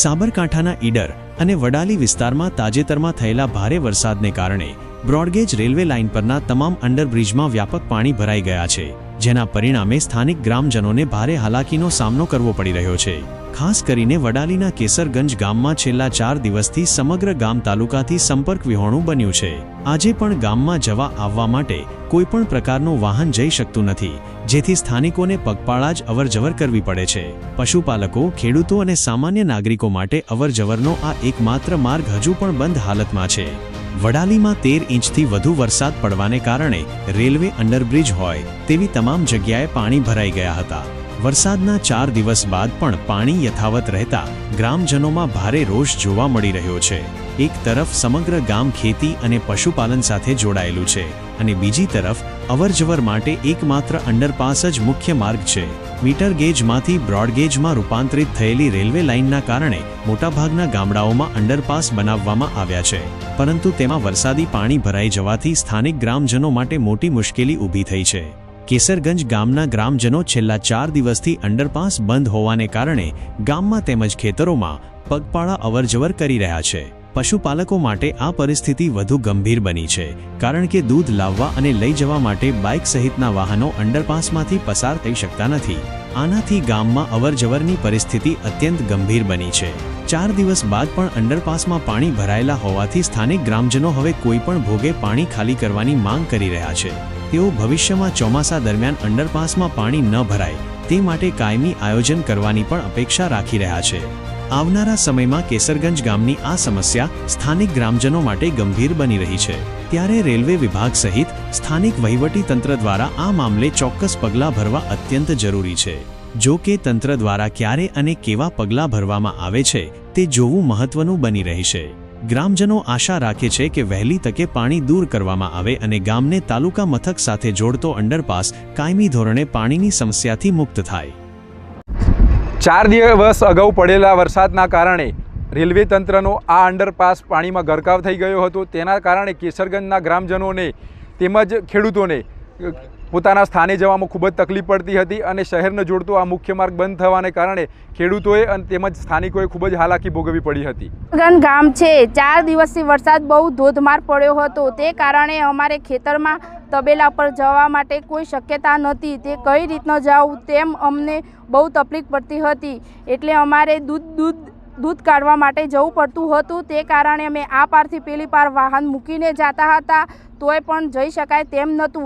સાબરકાંઠાના ઈડર અને વડાલી વિસ્તારમાં તાજેતરમાં થયેલા ભારે વરસાદને કારણે બ્રોડગેજ રેલવે લાઇન પરના તમામ અંડરબ્રિજમાં વ્યાપક પાણી ભરાઈ ગયા છે, જેના પરિણામે સ્થાનિક ગ્રામજનોને ભારે હાલાકીનો સામનો કરવો પડી રહ્યો છે। ખાસ કરીને વડાલીના કેસરગંજ ગામમાં છેલ્લા 4 દિવસથી સમગ્ર ગામ તાલુકાથી સંપર્ક વિહોણું બન્યું છે। આજે પણ ગામમાં જવા આવવા માટે કોઈપણ પ્રકારનું વાહન જઈ શકતું નથી, જેથી સ્થાનિકોને પગપાળા જ અવરજવર કરવી પડે છે। પશુપાલકો, ખેડૂતો અને સામાન્ય નાગરિકો માટે અવરજવરનો આ એકમાત્ર માર્ગ હજુ પણ બંધ હાલતમાં છે। વડાલીમાં 13 ઇંચથી વધુ વરસાદ પડવાને કારણે રેલવે અંડરબ્રિજ હોય તેવી તમામ જગ્યાએ પાણી ભરાઈ ગયા હતા। વરસાદના 4 દિવસ બાદ પણ પાણી યથાવત રહેતા ગ્રામજનોમાં ભારે રોષ જોવા મળી રહ્યો છે। એક તરફ સમગ્ર ગામ ખેતી અને પશુપાલન સાથે જોડાયેલું છે અને બીજી તરફ અવરજવર માટે એકમાત્ર અંડરપાસ જ મુખ્ય માર્ગ છે। મીટર ગેજમાંથી બ્રોડગેજમાં રૂપાંતરિત થયેલી રેલવે લાઇનના કારણે મોટાભાગના ગામડાઓમાં અંડરપાસ બનાવવામાં આવ્યા છે, પરંતુ તેમાં વરસાદી પાણી ભરાઈ જવાથી સ્થાનિક ગ્રામજનો માટે મોટી મુશ્કેલી ઊભી થઈ છે। કેસરગંજ ગામના ગ્રામજનો છેલ્લા 4 દિવસથી અંડરપાસ બંધ હોવાને કારણે ગામમાં તેમજ ખેતરોમાં પગપાળા અવરજવર કરી રહ્યા છે। પશુપાલકો માટે આ પરિસ્થિતિ વધુ ગંભીર બની છે, કારણ કે દૂધ લાવવા અને લઈ જવા માટે બાઇક સહિતના વાહનો અંડરપાસમાંથી પસાર થઈ શકતા નથી। આનાથી ગામમાં અવરજવરની પરિસ્થિતિ અત્યંત ગંભીર બની છે। 4 દિવસ બાદ પણ અંડરપાસમાં પાણી ભરાયેલા હોવાથી સ્થાનિક ગ્રામજનો હવે કોઈપણ ભોગે પાણી ખાલી કરવાની માંગ કરી રહ્યા છે। તેઓ ભવિષ્યમાં ચોમાસા દરમિયાન અંડરપાસમાં પાણી ન ભરાય તે માટે કાયમી આયોજન કરવાની પણ અપેક્ષા રાખી રહ્યા છે। આવનારા સમયમાં કેસરગંજ ગામની આ સમસ્યા સ્થાનિક ગ્રામજનો માટે ગંભીર બની રહી છે, ત્યારે રેલવે વિભાગ સહિત સ્થાનિક વહીવટીતંત્ર દ્વારા આ મામલે ચોક્કસ પગલાં ભરવા અત્યંત જરૂરી છે। જો કે તંત્ર દ્વારા ક્યારે અને કેવા પગલાં ભરવામાં આવે છે તે જોવું મહત્વનું બની રહેશે। ગ્રામજનો આશા રાખે છે કે વહેલી તકે પાણી દૂર કરવામાં આવે અને ગામને તાલુકા મથક સાથે જોડતો અંડરપાસ કાયમી ધોરણે પાણીની સમસ્યાથી મુક્ત થાય। 4 દિવસ અગાઉ પડેલા વરસાદના કારણે રેલવે તંત્રનો આ અંડરપાસ પાણીમાં ગરકાવ થઈ ગયો હતો। તેના કારણે કેસરગંજના ગ્રામજનોને તેમજ ખેડૂતોને પોતાના સ્થાને જવામાં ખૂબ જ તકલીફ પડતી હતી અને શહેરને જોડતો આ મુખ્ય માર્ગ બંધ થવાને કારણે ખેડૂતોએ અને તેમજ સ્થાનિકોએ ખૂબ જ હાલાકી ભોગવવી પડી હતી। ગામ છે, 4 દિવસથી વરસાદ બહુ ધોધમાર પડ્યો હતો, તે કારણે અમારે ખેતરમાં તબેલા પર જવા માટે કોઈ શક્યતા નહોતી। તે કઈ રીતના જાવું તેમ અમને બહુ તકલીફ પડતી હતી, એટલે અમારે દૂધ કાઢવા માટે જવું પડતું હતું। તે કારણે અમે આ પારથી પેલી પાર વાહન મૂકીને જતા હતા, તોય પણ જઈ શકાય તેમ નહોતું।